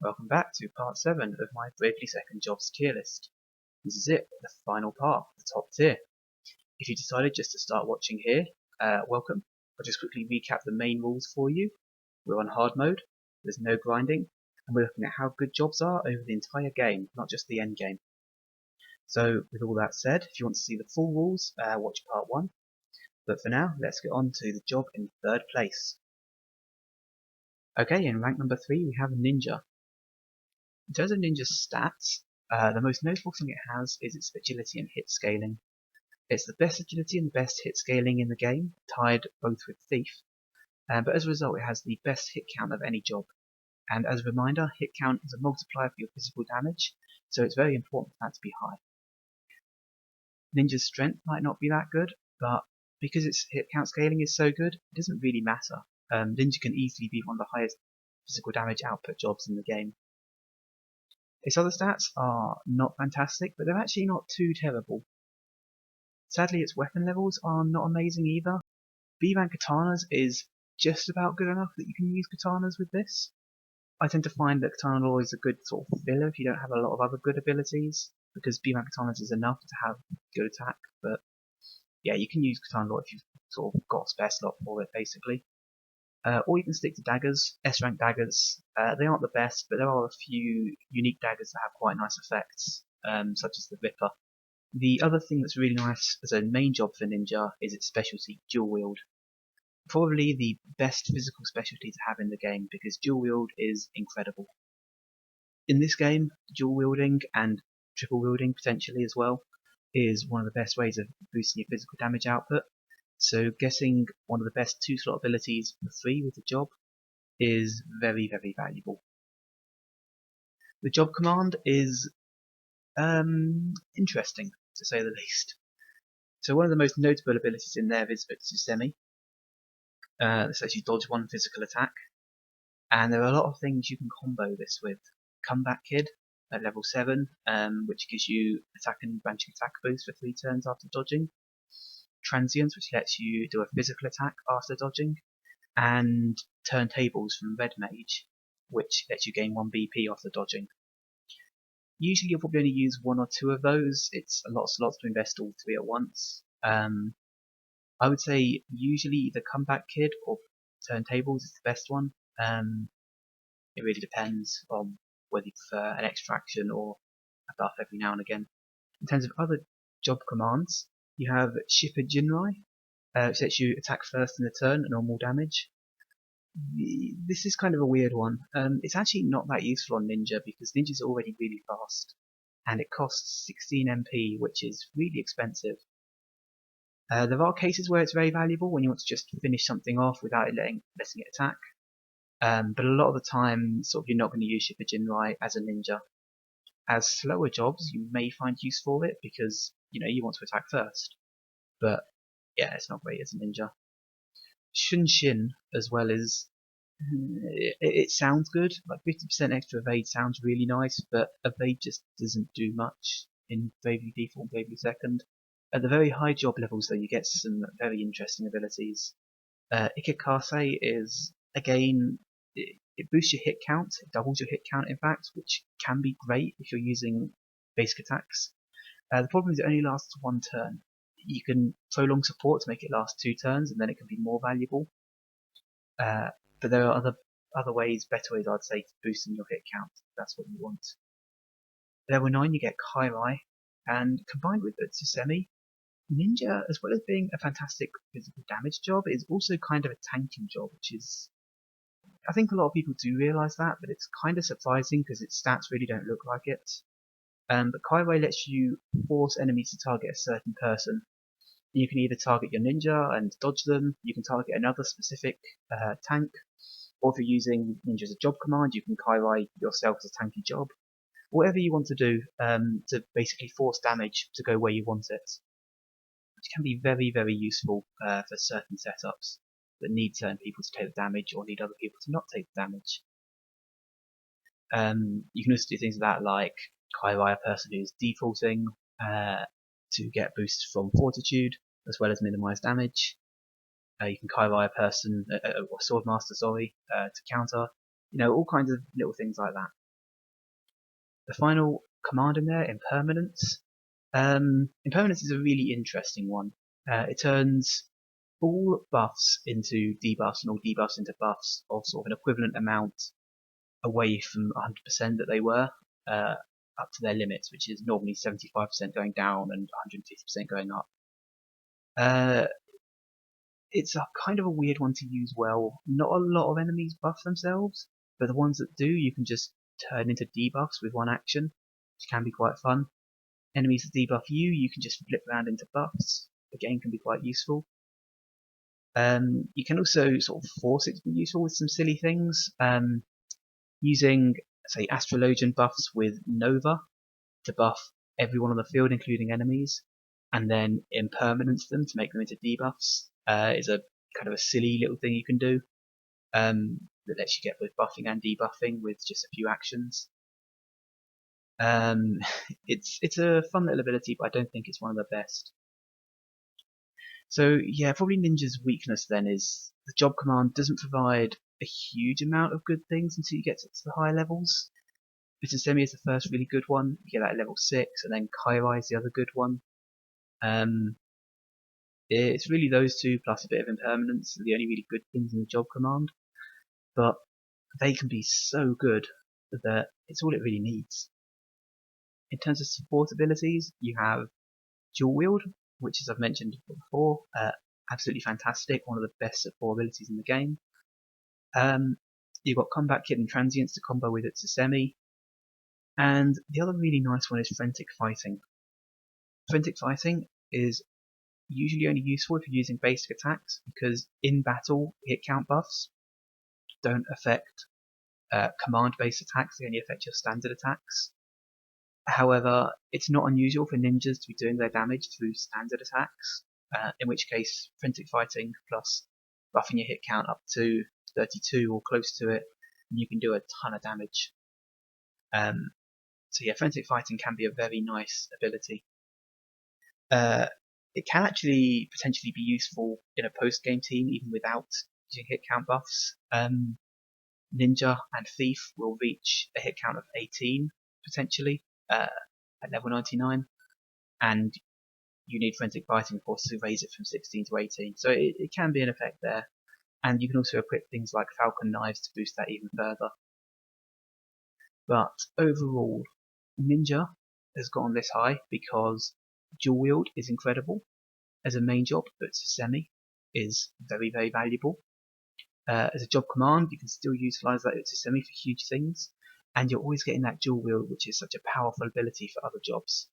Welcome back to part 7 of my Bravely Second Jobs tier list. This is it, the final part, the top tier. If you decided just to start watching here, welcome. I'll just quickly recap the main rules for you. We're on hard mode, there's no grinding, and we're looking at how good jobs are over the entire game, not just the end game. So with all that said, if you want to see the full rules, watch part 1. But for now, let's get on to the job in 3rd place. Okay, in rank number 3 we have Ninja. In terms of Ninja's stats, the most notable thing it has is its agility and hit scaling. It's the best agility and the best hit scaling in the game, tied both with Thief, but as a result it has the best hit count of any job. And as a reminder, hit count is a multiplier for your physical damage, so it's very important for that to be high. Ninja's strength might not be that good, but because its hit count scaling is so good, it doesn't really matter. Ninja can easily be one of the highest physical damage output jobs in the game. Its other stats are not fantastic, but they're actually not too terrible. Sadly, its weapon levels are not amazing either. B rank katanas is just about good enough that you can use katanas with this. I tend to find that katana law is a good sort of filler if you don't have a lot of other good abilities, because B rank katanas is enough to have good attack, but yeah, you can use katana law if you've sort of got a spare slot for it, basically. Or you can stick to daggers, S-rank daggers. They aren't the best, but there are a few unique daggers that have quite nice effects, such as the Ripper. The other thing that's really nice as a main job for Ninja is its specialty, dual wield. Probably the best physical specialty to have in the game, because dual wield is incredible. In this game, dual wielding and triple wielding potentially as well is one of the best ways of boosting your physical damage output. So getting one of the best 2-slot abilities for free with the job is very, very valuable. The job command is interesting, to say the least. So one of the most notable abilities in there is Utsusemi. This lets you dodge one physical attack. And there are a lot of things you can combo this with. Comeback Kid at level 7, which gives you attack and branching attack boost for 3 turns after dodging. Transients, which lets you do a physical attack after dodging, and Turntables from Red Mage, which lets you gain 1 BP after dodging. Usually you'll probably only use 1 or 2 of those. It's a lot of slots to invest all 3 at once. I would say usually either Comeback Kid or Turntables is the best one. It really depends on whether you prefer an extraction or a buff every now and again. In terms of other job commands, you have Shipper Jinrai, which lets you attack first in the turn at normal damage. This is kind of a weird one. It's actually not that useful on Ninja because Ninja's already really fast, and it costs 16 MP, which is really expensive. There are cases where it's very valuable when you want to just finish something off without letting it attack. But a lot of the time, you're not going to use Shipper Jinrai as a ninja. As slower jobs, you may find use for it because you want to attack first. But yeah, it's not great as a ninja. Shunshin as well is it sounds good. Like 50% extra evade sounds really nice, but evade just doesn't do much in Bravely Default and Bravely Second. At the very high job levels, though, you get some very interesting abilities. Ikekase is, again, it boosts your hit count, it doubles your hit count in fact, which can be great if you're using basic attacks. The problem is it only lasts 1 turn. You can prolong support to make it last 2 turns, and then it can be more valuable. But there are other ways, better ways I'd say, to boosting your hit count, if that's what you want. Level 9 you get Kairai, and combined with Utsusemi, Ninja, as well as being a fantastic physical damage job, is also kind of a tanking job, which is, I think a lot of people do realise that, but it's kind of surprising because its stats really don't look like it. But Kairai lets you force enemies to target a certain person. You can either target your ninja and dodge them, you can target another specific tank, or if you're using Ninja as a job command, you can Kairai yourself as a tanky job. Whatever you want to do to basically force damage to go where you want it, which can be very, very useful for certain setups that need certain people to take the damage or need other people to not take the damage. You can also do things like that, like Kairai a person who's defaulting to get boosts from Fortitude, as well as minimize damage. You can Kairai a person, or Swordmaster, to counter. All kinds of little things like that. The final command in there, Impermanence. Impermanence is a really interesting one. It turns all buffs into debuffs and all debuffs into buffs of sort of an equivalent amount away from 100% that they were, up to their limits, which is normally 75% going down and 150% going up. It's a kind of a weird one to use well. Not a lot of enemies buff themselves, but the ones that do, you can just turn into debuffs with one action, which can be quite fun. Enemies that debuff you, you can just flip around into buffs. Again, can be quite useful. You can also sort of force it to be useful with some silly things. Using, say, Astrologian buffs with Nova to buff everyone on the field, including enemies, and then impermanence them to make them into debuffs, is a kind of a silly little thing you can do, that lets you get both buffing and debuffing with just a few actions. It's a fun little ability, but I don't think it's one of the best. So yeah, probably Ninja's weakness then is the job command doesn't provide a huge amount of good things until you get to the higher levels. Semi is the first really good one. You get that at level 6, and then Kairai is the other good one. It's really those two plus a bit of impermanence are the only really good things in the job command. But they can be so good that it's all it really needs. In terms of support abilities, you have Dual Wield, which, as I've mentioned before, absolutely fantastic, one of the best support abilities in the game. You've got Combat Kit and Transients to combo with Semi. And the other really nice one is Frantic Fighting. Frantic Fighting is usually only useful if you're using basic attacks, because in battle hit count buffs don't affect command-based attacks, they only affect your standard attacks. However, it's not unusual for ninjas to be doing their damage through standard attacks, in which case Frantic Fighting plus buffing your hit count up to 32 or close to it, and you can do a ton of damage. So yeah, Frantic Fighting can be a very nice ability. It can actually potentially be useful in a post-game team even without using hit count buffs. Ninja and Thief will reach a hit count of 18 potentially at level 99, and you need Frantic Fighting, of course, to raise it from 16 to 18. So it can be an effect there, and you can also equip things like Falcon Knives to boost that even further. But overall, Ninja has gotten this high because Dual Wield is incredible as a main job, but Semi is very, very valuable. As a job command, you can still utilize that Semi for huge things, and you're always getting that Dual Wield, which is such a powerful ability for other jobs.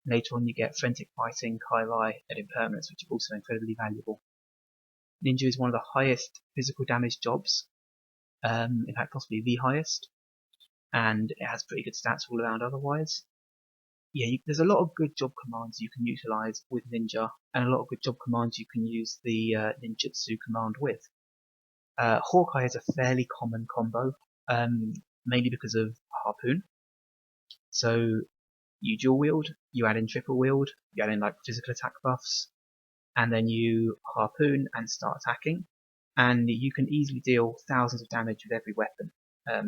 Later on, you get Frantic Fighting, Kairai, and Impermanence, which are also incredibly valuable. Ninja is one of the highest physical damage jobs, in fact, possibly the highest, and it has pretty good stats all around otherwise. Yeah, there's a lot of good job commands you can utilize with Ninja, and a lot of good job commands you can use the ninjutsu command with. Hawkeye is a fairly common combo, mainly because of Harpoon. So you dual wield, you add in triple wield, you add in like physical attack buffs, and then you harpoon and start attacking, and you can easily deal thousands of damage with every weapon.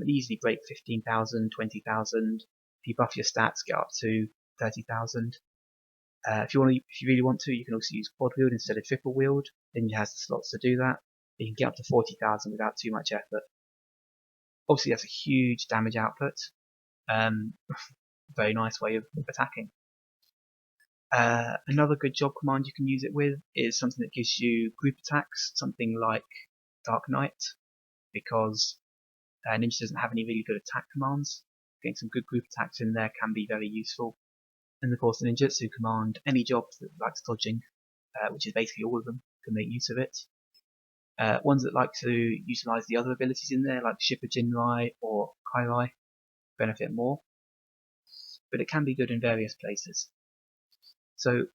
Easily break 15,000, 20,000. If you buff your stats, get up to 30,000. If you really want to, you can also use quad wield instead of triple wield. Ninja has the slots to do that. You can get up to 40,000 without too much effort. Obviously, that's a huge damage output. Very nice way of attacking. Another good job command you can use it with is something that gives you group attacks, something like Dark Knight, because Ninja doesn't have any really good attack commands. Getting some good group attacks in there can be very useful. And of course, the ninjutsu command, any job that likes dodging, which is basically all of them, can make use of it. Ones that like to utilize the other abilities in there, like Shipper Jinrai or Kairai, benefit more. But it can be good in various places. So,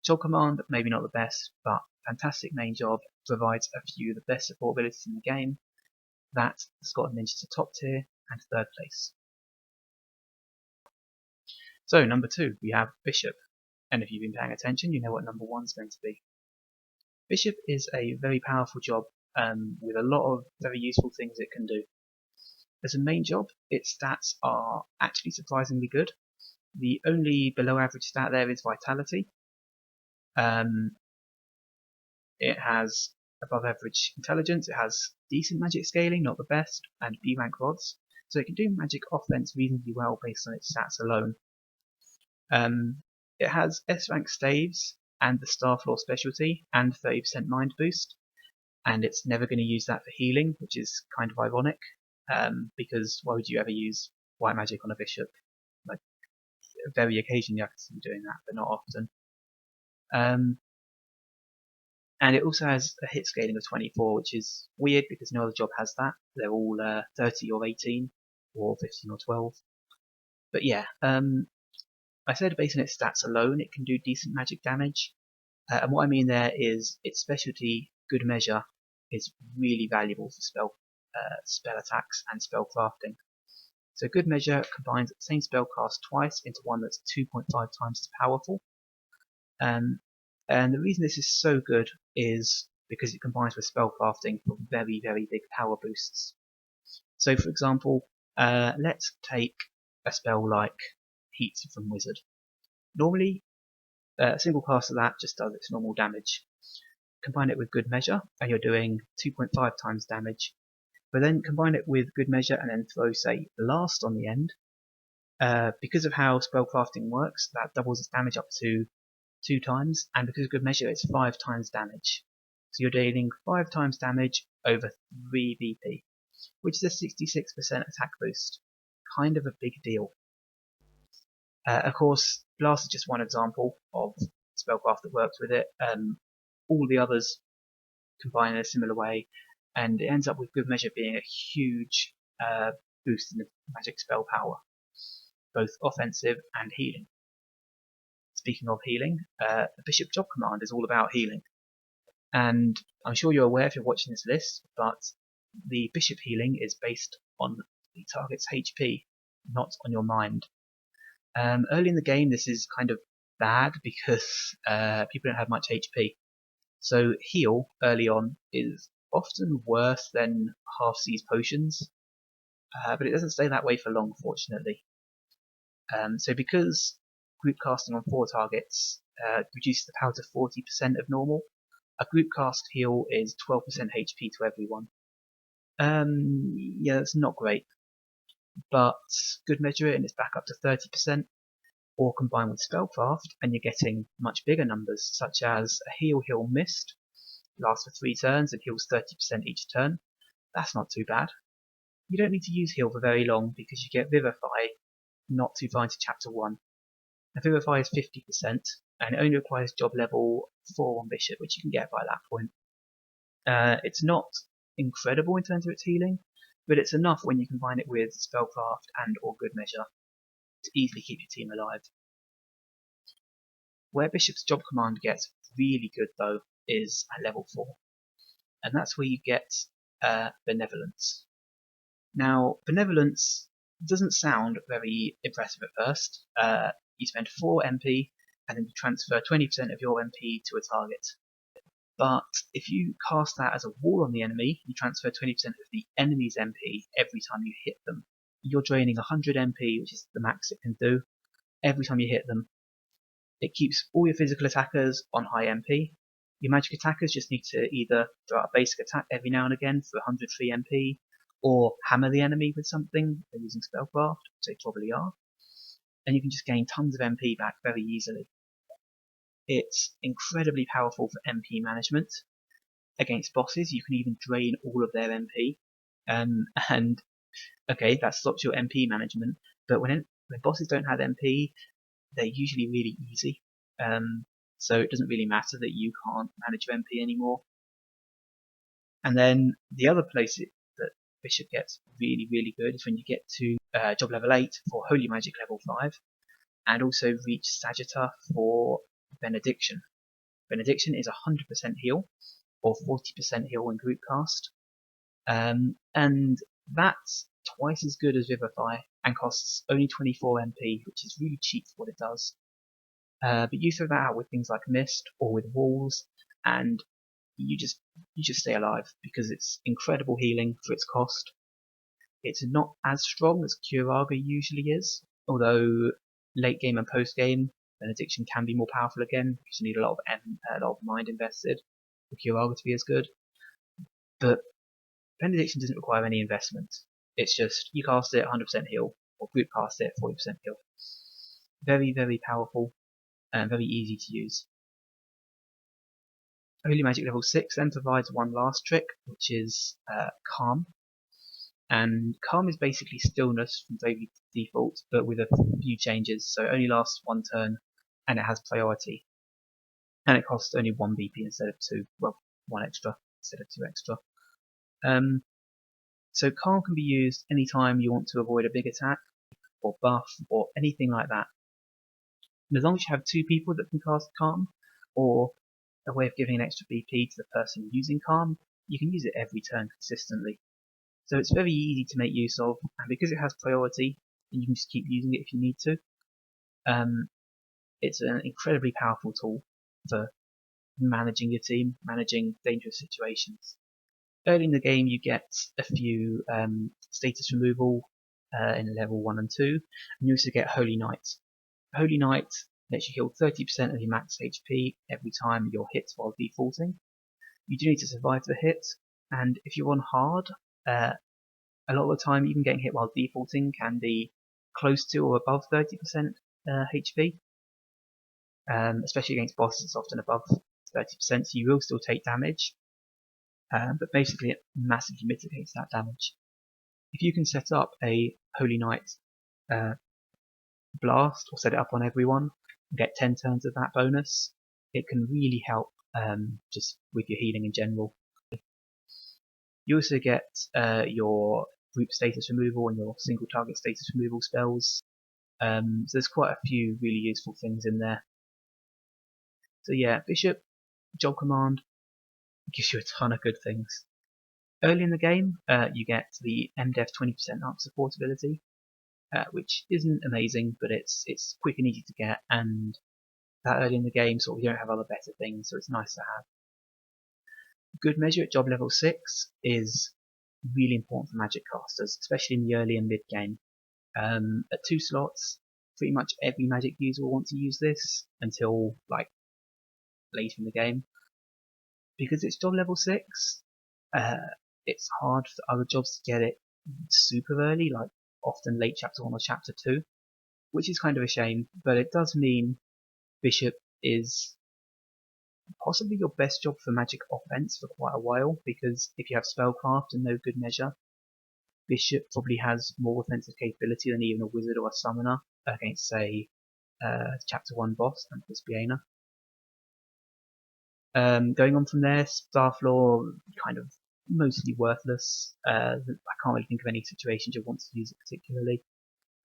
job command, maybe not the best, but fantastic main job, provides a few of the best support abilities in the game. That has gotten Ninja to top tier and third place. So, number 2, we have Bishop. And if you've been paying attention, you know what number 1 is going to be. Bishop is a very powerful job with a lot of very useful things it can do. As a main job, its stats are actually surprisingly good. The only below average stat there is vitality. It has above average intelligence, it has decent magic scaling, not the best, and B rank rods, so it can do magic offense reasonably well based on its stats alone. It has S rank staves and the Staff Law specialty and 30% mind boost, and it's never going to use that for healing, which is kind of ironic, because why would you ever use white magic on a bishop? Like, very occasionally I can see you doing that, but not often. And it also has a hit scaling of 24, which is weird because no other job has that. They're all 30 or 18, or 15 or 12. But yeah, I said based on its stats alone, it can do decent magic damage. And what I mean there is its specialty, Good Measure, is really valuable for spell attacks and spell crafting. So Good Measure combines the same spell cast twice into one that's 2.5 times as powerful. And the reason this is so good is because it combines with spellcrafting for very, very big power boosts. So for example, let's take a spell like Heat from Wizard. Normally, a single cast of that just does its normal damage. Combine it with Good Measure, and you're doing 2.5 times damage. But then combine it with Good Measure and then throw, say, Blast on the end. Because of how spellcrafting works, that doubles its damage up to 2 times, and because of Good Measure, it's 5 times damage. So you're dealing 5 times damage over 3 VP, which is a 66% attack boost. Kind of a big deal. Of course, Blast is just one example of spellcraft that works with it. All the others combine in a similar way, and it ends up with Good Measure being a huge boost in the magic spell power, both offensive and healing. Speaking of healing, the Bishop Job Command is all about healing. And I'm sure you're aware if you're watching this list, but the Bishop healing is based on the target's HP, not on your mind. Early in the game, this is kind of bad because people don't have much HP. So heal early on is often worse than half-seas potions, but it doesn't stay that way for long, fortunately. So because group casting on 4 targets reduces the power to 40% of normal, a group cast heal is 12% HP to everyone. Yeah, that's not great, but Good Measure it and it's back up to 30%, or combine with Spellcraft and you're getting much bigger numbers, such as a Heal Mist, lasts for 3 turns and heals 30% each turn. That's not too bad. You don't need to use Heal for very long because you get Vivify not too far into Chapter 1. Now, Vivify is 50%, and it only requires job level 4 on Bishop, which you can get by that point. It's not incredible in terms of its healing, but it's enough when you combine it with Spellcraft and or Good Measure to easily keep your team alive. Where Bishop's job command gets really good though is at level 4, and that's where you get Benevolence. Now, Benevolence doesn't sound very impressive at first. You spend 4 MP and then you transfer 20% of your MP to a target. But if you cast that as a wall on the enemy, you transfer 20% of the enemy's MP every time you hit them. You're draining 100 MP, which is the max it can do, every time you hit them. It keeps all your physical attackers on high MP. Your magic attackers just need to either throw out a basic attack every now and again for 100 free MP, or hammer the enemy with something if they're using Spellcraft, which they probably are. And you can just gain tons of MP back very easily. It's incredibly powerful for MP management. Against bosses, you can even drain all of their MP. And okay, that stops your MP management, but when bosses don't have MP, they're usually really easy. So it doesn't really matter that you can't manage your MP anymore. And then the other place that Bishop gets really, really good is when you get to job level 8 for Holy Magic level 5, and also reach Sagitta for Benediction. Benediction is 100% heal, or 40% heal when group cast. And that's twice as good as Vivify, and costs only 24 MP, which is really cheap for what it does. But you throw that out with things like Mist or with Walls, and you just stay alive because it's incredible healing for its cost. It's not as strong as Curaga usually is, although late game and post game, Benediction can be more powerful again because you need a lot of mind invested for Curaga to be as good. But Benediction doesn't require any investment. It's just you cast it 100% heal, or group cast it 40% heal. Very, very powerful and very easy to use. Holy Magic level 6 then provides one last trick, which is Calm. And Calm is basically stillness from Bravely default, but with a few changes. So it only lasts one turn, and it has priority. And it costs only 1 BP instead of 2, well, 1 extra instead of 2 extra. So Calm can be used anytime you want to avoid a big attack, or buff, or anything like that. And as long as you have 2 people that can cast Calm, or a way of giving an extra BP to the person using Calm, you can use it every turn consistently. So it's very easy to make use of, and because it has priority, and you can just keep using it if you need to, it's an incredibly powerful tool for managing your team, managing dangerous situations. Early in the game you get a few status removal in level 1 and 2, and you also get Holy Knight. Holy Knight lets you heal 30% of your max HP every time you're hit while defaulting. You do need to survive the hit, and if you're on hard, a lot of the time even getting hit while defaulting can be close to or above 30% HP. Especially against bosses, it's often above 30%, so you will still take damage, but basically it massively mitigates that damage. If you can set up a Holy Knight blast, or set it up on everyone, and get 10 turns of that bonus, it can really help just with your healing in general. You also get your group status removal and your single target status removal spells. So there's quite a few really useful things in there. So yeah, Bishop, Job Command, gives you a ton of good things. Early in the game, you get the MDEF 20% up support ability, which isn't amazing, but it's quick and easy to get, and that early in the game, sort of, you don't have other better things, so it's nice to have. Good measure at job level 6 is really important for magic casters, especially in the early and mid game. At 2 slots, pretty much every magic user will want to use this until like later in the game. Because it's job level 6, it's hard for other jobs to get it super early, like often late chapter 1 or chapter 2, which is kind of a shame, but it does mean Bishop is possibly your best job for magic offense for quite a while, because if you have spellcraft and no good measure, Bishop probably has more offensive capability than even a wizard or a summoner against, say, chapter 1 boss, Empress Biena. Going on from there, Starfloor, kind of mostly worthless. I can't really think of any situations you want to use it particularly.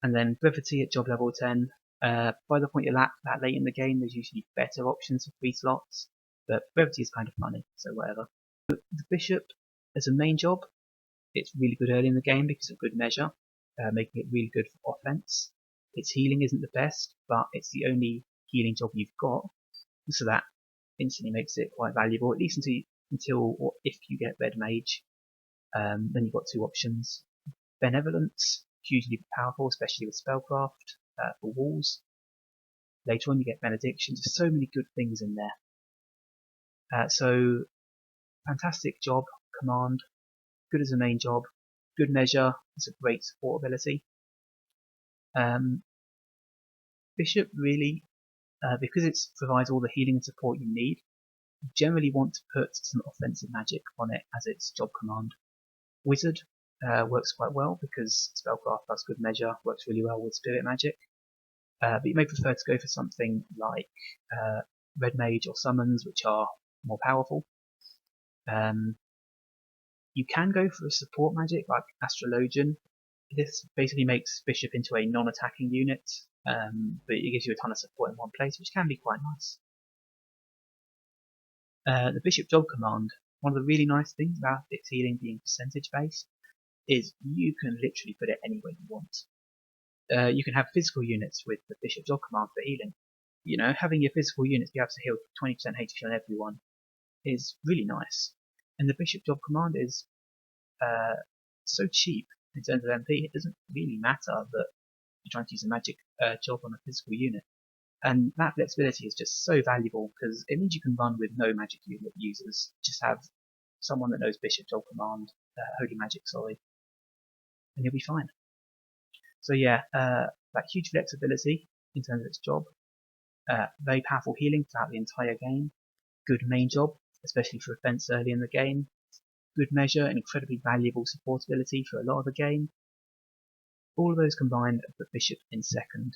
And then Brevity at job level 10. By the point you're that late in the game, there's usually better options for 3 slots, but Brevity is kind of funny, so whatever. The Bishop, as a main job, it's really good early in the game because of good measure, making it really good for offense. Its healing isn't the best, but it's the only healing job you've got, so that instantly makes it quite valuable, at least until or if you get Red Mage. Then you've got 2 options. Benevolence, hugely powerful, especially with Spellcraft for walls. Later on you get Benediction, just so many good things in there. So, fantastic job, command, good as a main job, good measure, it's a great support ability. Bishop really, because it provides all the healing and support you need, you generally want to put some offensive magic on it as its job command. Wizard works quite well because Spellcraft plus good measure works really well with spirit magic. But you may prefer to go for something like Red Mage or Summons, which are more powerful. You can go for a support magic like Astrologian. This basically makes Bishop into a non-attacking unit, but it gives you a ton of support in one place, which can be quite nice. The Bishop job command, one of the really nice things about its healing being percentage based, is you can literally put it anywhere you want. You can have physical units with the Bishop job command for healing. You know, having your physical units be able to heal 20% HP on everyone is really nice. And the Bishop job command is so cheap in terms of MP, it doesn't really matter that you're trying to use a magic job on a physical unit. And that flexibility is just so valuable because it means you can run with no magic unit users. Just have someone that knows Bishop, Job Command, Holy Magic, sorry, and you'll be fine. So yeah, that huge flexibility in terms of its job, very powerful healing throughout the entire game, good main job, especially for offense early in the game, good measure and incredibly valuable support ability for a lot of the game. All of those combined have put Bishop in second.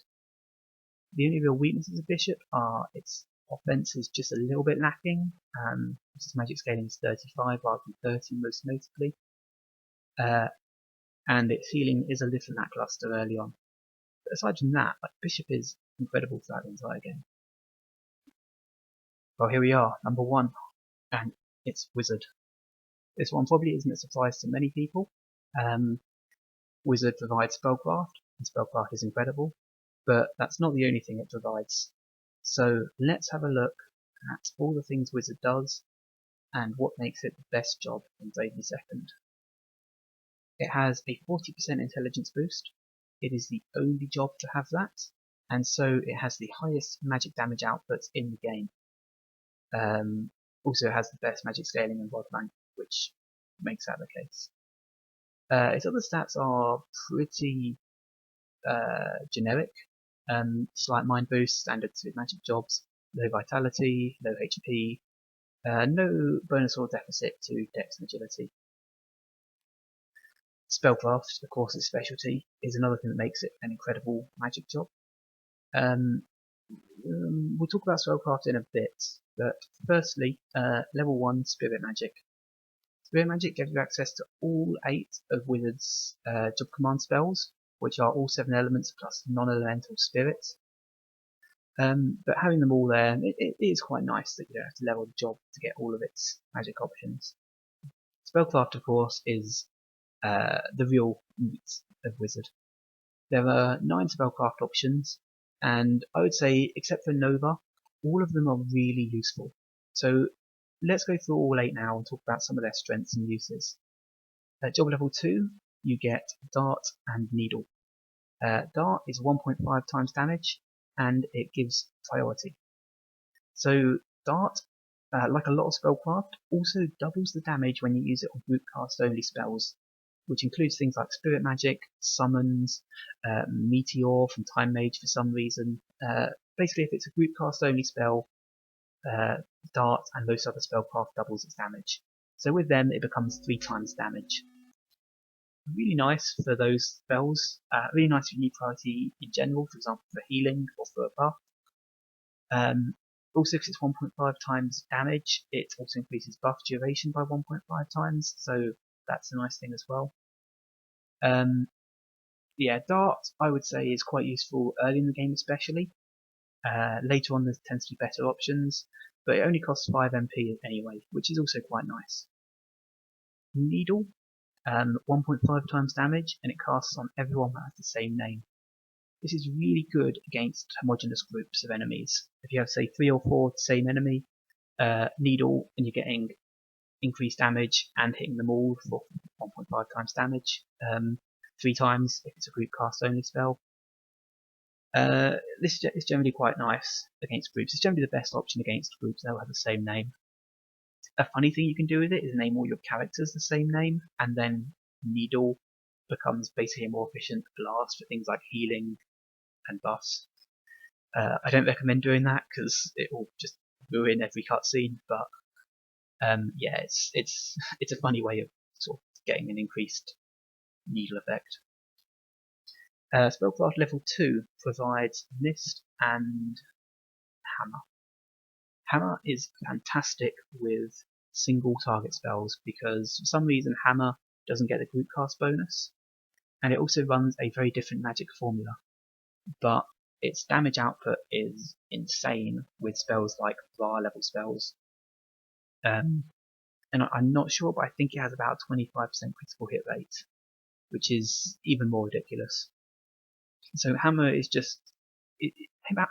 The only real weaknesses of Bishop are its offense is just a little bit lacking. Its magic scaling is 35 rather than 30 most notably. And its healing is a little lackluster early on. But aside from that, Bishop is incredible throughout the entire game. Well, here we are, number 1, and it's Wizard. This one probably isn't a surprise to many people. Wizard provides Spellcraft, and Spellcraft is incredible, but that's not the only thing it provides. So let's have a look at all the things Wizard does and what makes it the best job in Bravely Second. It has a 40% intelligence boost. It is the only job to have that, and so it has the highest magic damage output in the game. Also has the best magic scaling and rod rank, which makes that the case. Its other stats are pretty generic. Slight mind boost, standard magic jobs, low vitality, low HP, no bonus or deficit to dex and agility. Spellcraft, of course, its specialty, is another thing that makes it an incredible magic job. We'll talk about Spellcraft in a bit, but firstly, level 1 Spirit Magic. Spirit Magic gives you access to all 8 of Wizard's job command spells, which are all 7 elements plus non-elemental spirits. But having them all there, it is quite nice that you don't have to level the job to get all of its magic options. Spellcraft, of course, is the real meat of Wizard. There are 9 Spellcraft options, and I would say, except for Nova, all of them are really useful. So let's go through all 8 now and talk about some of their strengths and uses. At job level 2, you get Dart and Needle. Dart is 1.5 times damage, and it gives priority. So Dart, like a lot of Spellcraft, also doubles the damage when you use it on group cast only spells, which includes things like Spirit Magic, Summons, Meteor from Time Mage for some reason. Basically, if it's a group cast only spell, Dart and most other Spellcraft doubles its damage. So with them, it becomes 3 times damage. Really nice for those spells, really nice for unique priority in general, for example for healing or for a buff. Also, because it's 1.5 times damage, it also increases buff duration by 1.5 times, so that's a nice thing as well. Yeah, Dart, I would say, is quite useful early in the game especially. Later on there tends to be better options, but it only costs 5 MP anyway, which is also quite nice. Needle, 1.5 times damage, and it casts on everyone that has the same name. This is really good against homogeneous groups of enemies. If you have, say, 3 or 4 same enemy, Needle, and you're getting increased damage and hitting them all for 1.5 times damage, 3 times if it's a group cast only spell. This is generally quite nice against groups. It's generally the best option against groups that will have the same name. A funny thing you can do with it is name all your characters the same name, and then Needle becomes basically a more efficient blast for things like healing and buffs. I don't recommend doing that because it will just ruin every cutscene, but yeah, it's a funny way of sort of getting an increased Needle effect. Spellcraft level 2 provides Mist and Hammer. Hammer is fantastic with single target spells because for some reason Hammer doesn't get the group cast bonus, and it also runs a very different magic formula, but its damage output is insane with spells like VAR level spells. And I'm not sure, but I think it has about 25% critical hit rate, which is even more ridiculous. So Hammer is just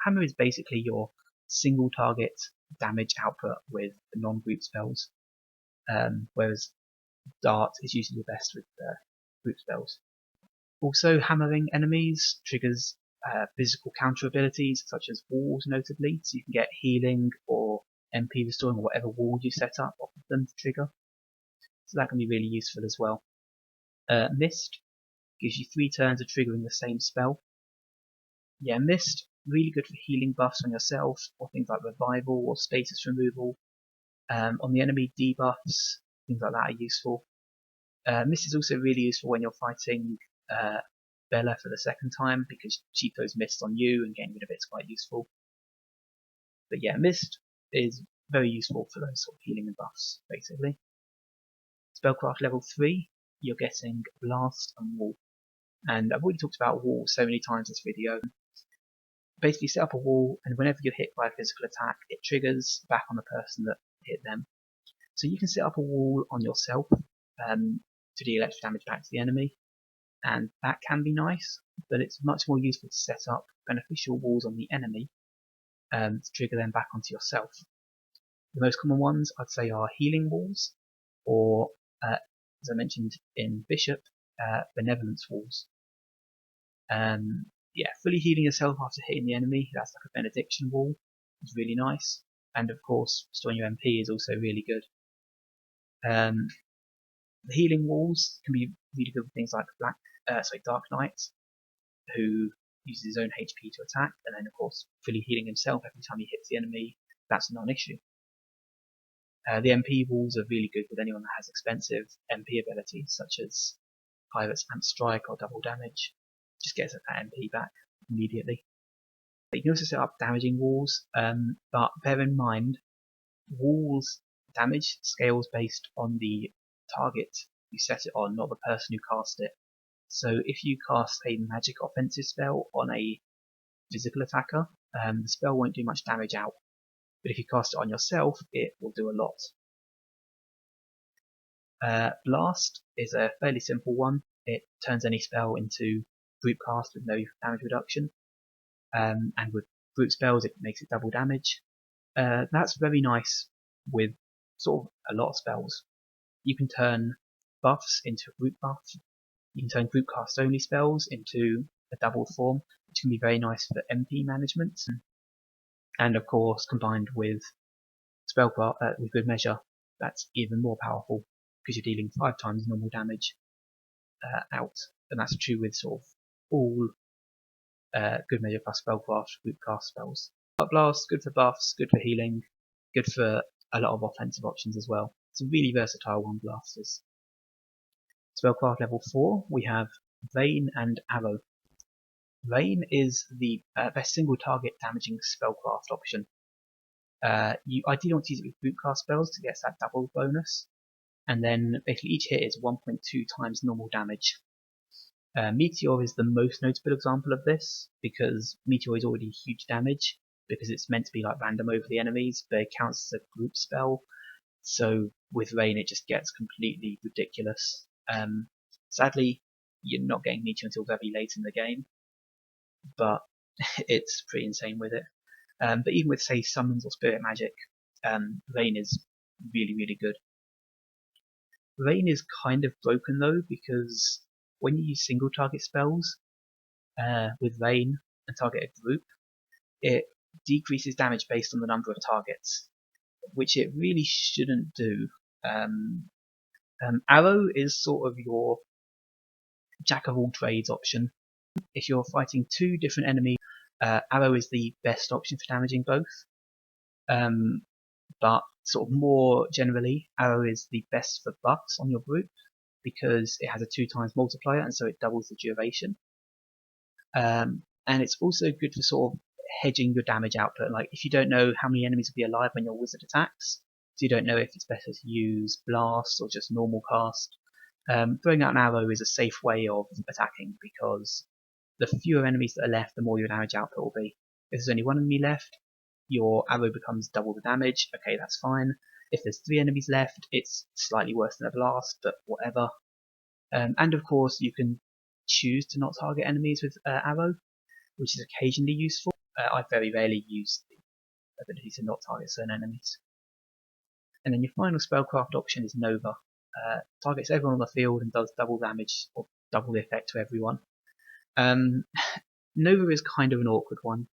Hammer is basically your single target damage output with non-group spells, whereas Dart is usually the best with group spells. Also, hammering enemies triggers physical counter abilities such as walls notably, so you can get healing or MP restoring or whatever wall you set up off of them to trigger. So that can be really useful as well. Mist gives you 3 turns of triggering the same spell. Yeah, Mist, really good for healing buffs on yourself, or things like revival or status removal. On the enemy, debuffs, things like that are useful. Mist is also really useful when you're fighting Bella for the second time, because she throws mist on you and getting rid of it's quite useful. But yeah, Mist is very useful for those sort of healing and buffs, basically. Spellcraft level 3, you're getting Blast and Wall. And I've already talked about Wall so many times in this video. Basically set up a wall, and whenever you're hit by a physical attack, it triggers back on the person that hit them. So you can set up a wall on yourself to deal extra damage back to the enemy, and that can be nice, but it's much more useful to set up beneficial walls on the enemy to trigger them back onto yourself. The most common ones I'd say are healing walls, or as I mentioned in Bishop, benevolence walls. Yeah, fully healing yourself after hitting the enemy, that's like a benediction wall. It's really nice. And of course, restoring your MP is also really good. The healing walls can be really good with things like Dark Knight, who uses his own HP to attack, and then of course fully healing himself every time he hits the enemy. That's a non-issue. The MP walls are really good with anyone that has expensive MP abilities, such as Pirate's Amp Strike or Double Damage. Just gets that MP back immediately. But you can also set up damaging walls, but bear in mind, walls damage scales based on the target you set it on, not the person who cast it. So if you cast a magic offensive spell on a physical attacker, the spell won't do much damage out. But if you cast it on yourself, it will do a lot. Blast is a fairly simple one. It turns any spell into group cast with no damage reduction. And with group spells, it makes it double damage. That's very nice with sort of a lot of spells. You can turn buffs into a group buff. You can turn group cast only spells into a double form, which can be very nice for MP management. And of course, combined with spellcraft with good measure, that's even more powerful because you're dealing 5 times normal damage out, and that's true with sort of all good measure plus spellcraft group cast spells. But Blast, good for buffs, good for healing, good for a lot of offensive options as well. It's a really versatile one, Blast is. Spellcraft level 4, we have Vein and Arrow. Vein is the best single target damaging spellcraft option. You ideally want to use it with group cast spells to get that double bonus, and then basically each hit is 1.2 times normal damage. Meteor is the most notable example of this, because Meteor is already huge damage, because it's meant to be like random over the enemies, but it counts as a group spell, so with Rain it just gets completely ridiculous. Sadly, you're not getting Meteor until very late in the game, but it's pretty insane with it. But even with, say, summons or spirit magic, Rain is really, really good. Rain is kind of broken though, because when you use single target spells with Rain and target a group, it decreases damage based on the number of targets, which it really shouldn't do. Arrow is sort of your jack of all trades option. If you're fighting 2 different enemies, Arrow is the best option for damaging both. But sort of more generally, Arrow is the best for buffs on your group because it has a 2 times multiplier, and so it doubles the duration. And it's also good for sort of hedging your damage output. Like if you don't know how many enemies will be alive when your wizard attacks, so you don't know if it's better to use blast or just normal cast, throwing out an arrow is a safe way of attacking, because the fewer enemies that are left, the more your damage output will be. If there's only 1 enemy left, your arrow becomes double the damage. Okay, that's fine. If there's 3 enemies left, it's slightly worse than a blast, but whatever. And of course, you can choose to not target enemies with arrow, which is occasionally useful. I very rarely use the ability to not target certain enemies. And then your final spellcraft option is Nova. Targets everyone on the field and does double damage or double the effect to everyone. Nova is kind of an awkward one.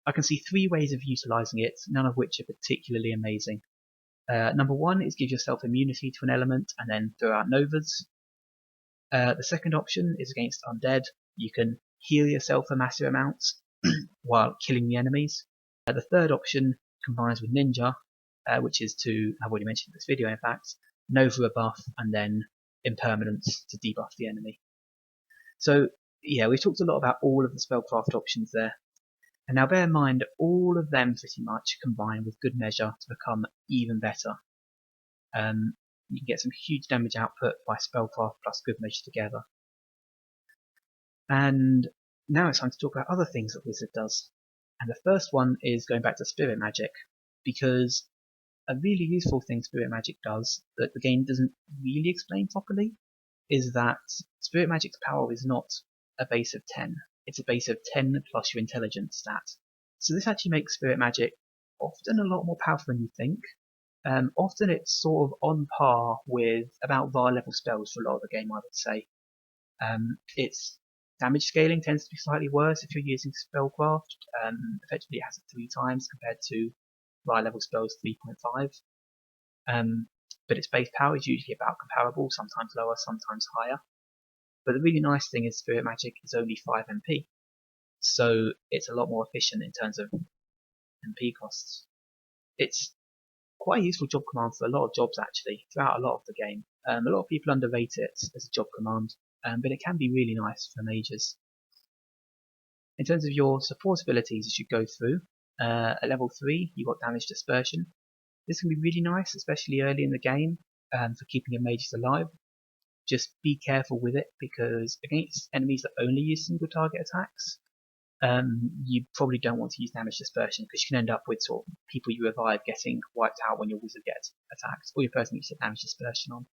I can see 3 ways of utilising it, none of which are particularly amazing. Number 1 is give yourself immunity to an element and then throw out Novas. The second option is against undead. You can heal yourself for massive amounts while killing the enemies. The third option combines with Ninja, which is to, I've already mentioned in this video in fact, Nova a buff and then impermanence to debuff the enemy. So yeah, we've talked a lot about all of the spellcraft options there. And now bear in mind, all of them pretty much combine with good measure to become even better. You can get some huge damage output by spellcraft plus good measure together. And now it's time to talk about other things that Wizard does. And the first one is going back to spirit magic, because a really useful thing spirit magic does that the game doesn't really explain properly is that spirit magic's power is not a base of 10. It's a base of 10 plus your intelligence stat. So this actually makes spirit magic often a lot more powerful than you think. Often it's sort of on par with about VAR level spells for a lot of the game, I would say. Its damage scaling tends to be slightly worse if you're using spellcraft. Effectively it has it 3 times compared to VAR level spells 3.5. But its base power is usually about comparable, sometimes lower, sometimes higher. But the really nice thing is spirit magic is only 5 MP, so it's a lot more efficient in terms of MP costs. It's quite a useful job command for a lot of jobs actually, throughout a lot of the game. A lot of people underrate it as a job command, but it can be really nice for mages. In terms of your support abilities as you go through, at level 3 you've got damage dispersion. This can be really nice, especially early in the game, for keeping your mages alive. Just be careful with it, because against enemies that only use single target attacks, you probably don't want to use damage dispersion, because you can end up with sort of people you revive getting wiped out when your wizard gets attacked, or your person you set damage dispersion on.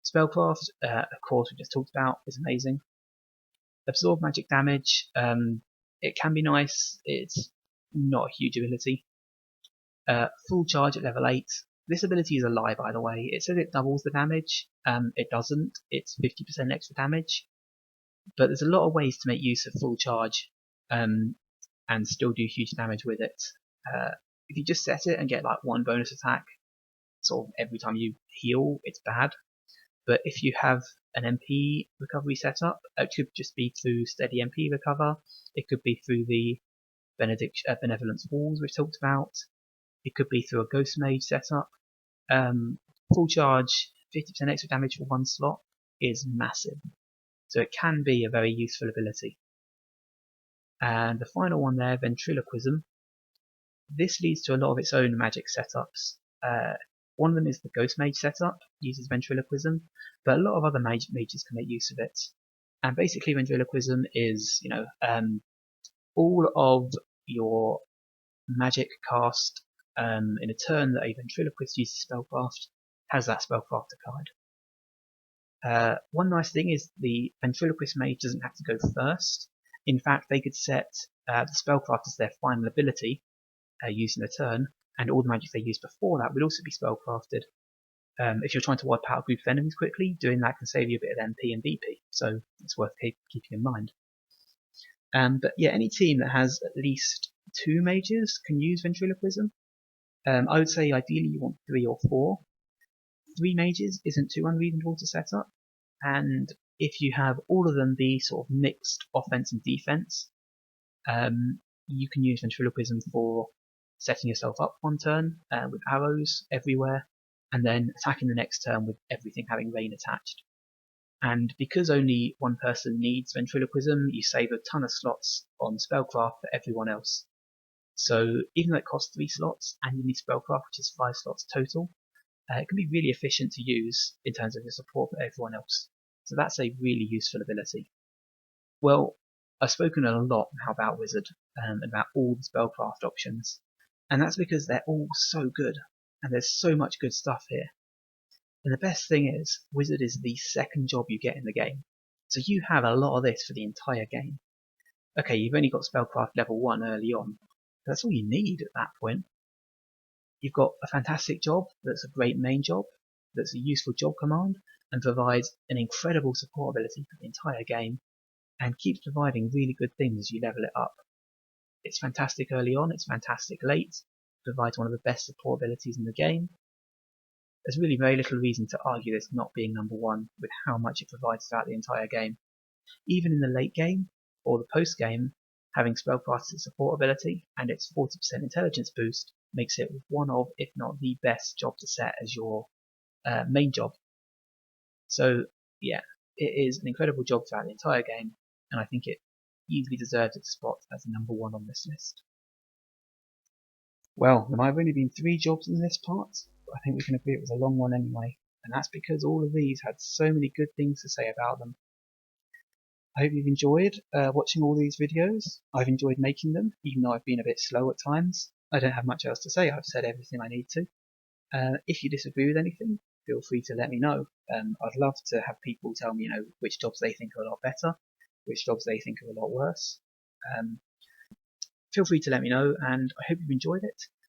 Spellcraft, of course, we just talked about, is amazing. Absorb magic damage, it can be nice, it's not a huge ability. Full charge at level 8. This ability is a lie, by the way. It says it doubles the damage. It doesn't. It's 50% extra damage. But there's a lot of ways to make use of full charge and still do huge damage with it. If you just set it and get like 1 bonus attack sort of every time you heal, it's bad. But if you have an MP recovery setup, it could just be through steady MP recover. It could be through the benevolence walls we've talked about. It could be through a ghost mage setup. Full charge, 50% extra damage for 1 slot is massive. So it can be a very useful ability. And the final one there, ventriloquism. This leads to a lot of its own magic setups. One of them is the ghost mage setup, uses ventriloquism, but a lot of other mages can make use of it. And basically ventriloquism is, all of your magic cast in a turn that a ventriloquist uses spellcraft has that spellcrafter card. One nice thing is the ventriloquist mage doesn't have to go first. In fact, they could set the spellcraft as their final ability using a turn, and all the magic they used before that would also be spellcrafted. If you're trying to wipe out a group of enemies quickly, doing that can save you a bit of MP and BP, so it's worth keeping in mind. But yeah, any team that has at least 2 mages can use ventriloquism. I would say ideally you want 3 or 4. 3 mages isn't too unreasonable to set up, and if you have all of them be sort of mixed offense and defense, you can use ventriloquism for setting yourself up one turn with arrows everywhere, and then attacking the next turn with everything having rain attached. And because only one person needs ventriloquism, you save a ton of slots on spellcraft for everyone else. So even though it costs 3 slots and you need spellcraft, which is 5 slots total, it can be really efficient to use in terms of the support for everyone else. So that's a really useful ability. Well, I've spoken a lot now about Wizard and about all the spellcraft options, and that's because they're all so good, and there's so much good stuff here. And the best thing is, Wizard is the second job you get in the game, so you have a lot of this for the entire game. Okay, you've only got spellcraft level 1 early on, but that's all you need at that point. You've got a fantastic job that's a great main job, that's a useful job command, and provides an incredible support ability for the entire game. and keeps providing really good things as you level it up. It's fantastic early on, it's fantastic late, provides one of the best support abilities in the game. There's really very little reason to argue this not being number one with how much it provides throughout the entire game. Even in the late game or the post game, having Spellcaster's support ability and its 40% intelligence boost makes it one of, if not the best job to set as your main job. So yeah, it is an incredible job throughout the entire game, and I think it easily deserves its spot as number one on this list. Well, there might have only been 3 jobs in this part, but I think we can agree it was a long one anyway, and that's because all of these had so many good things to say about them. I hope you've enjoyed watching all these videos. I've enjoyed making them, even though I've been a bit slow at times. I don't have much else to say, I've said everything I need to. If you disagree with anything, feel free to let me know. I'd love to have people tell me, which jobs they think are a lot better, which jobs they think are a lot worse. Feel free to let me know, and I hope you've enjoyed it.